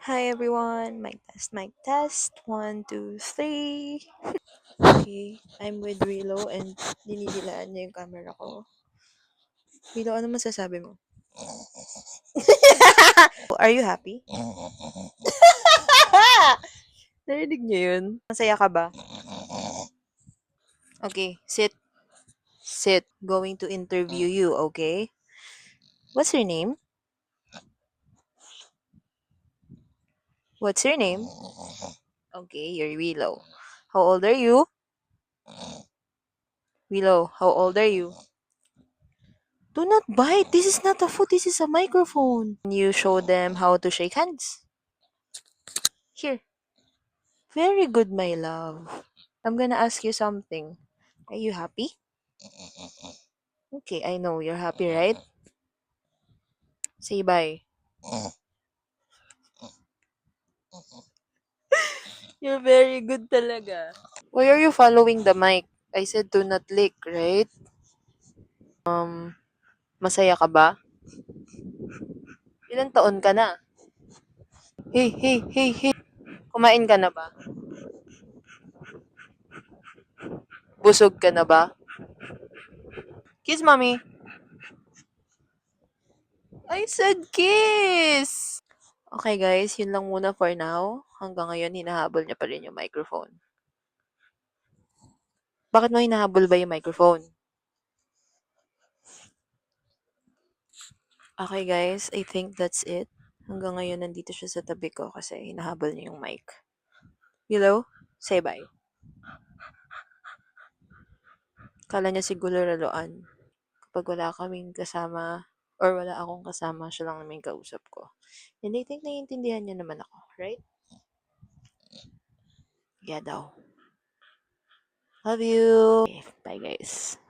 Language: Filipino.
Hi everyone, mic test, 1, 2, 3. Okay, I'm with Willow and dinidilaan niya yung camera ko. Willow, ano masasabi mo? Are you happy? Narinig niyo yun? Masaya ka ba? Okay, sit. Sit. Going to interview you, okay? What's your name? What's your name? Okay, you're Willow. How old are you? Willow, how old are you? Do not bite. This is not a food. This is a microphone. You show them how to shake hands. Here. Very good, my love. I'm gonna ask you something. Are you happy? Okay, I know you're happy, right? Say bye. You're very good talaga. Why are you following the mic? I said do not lick, right? Masaya ka ba? Ilan taon ka na? Hey, hey, hey, hey. Kumain ka na ba? Busog ka na ba? Kiss, mommy. I said kiss! Okay guys, yun lang muna for now. Hanggang ngayon, hinahabol niya pa rin yung microphone. Bakit mo hinahabol ba yung microphone? Okay guys, I think that's it. Hanggang ngayon, nandito siya sa tabi ko kasi hinahabol niya yung mic. Hello? Say bye. Kala niya siguro laruan. Kapag wala kaming kasama or wala akong kasama, siya lang naman yung kausap ko. And I think naiintindihan niya naman ako, right? Yeah daw. Love you! Okay, bye guys.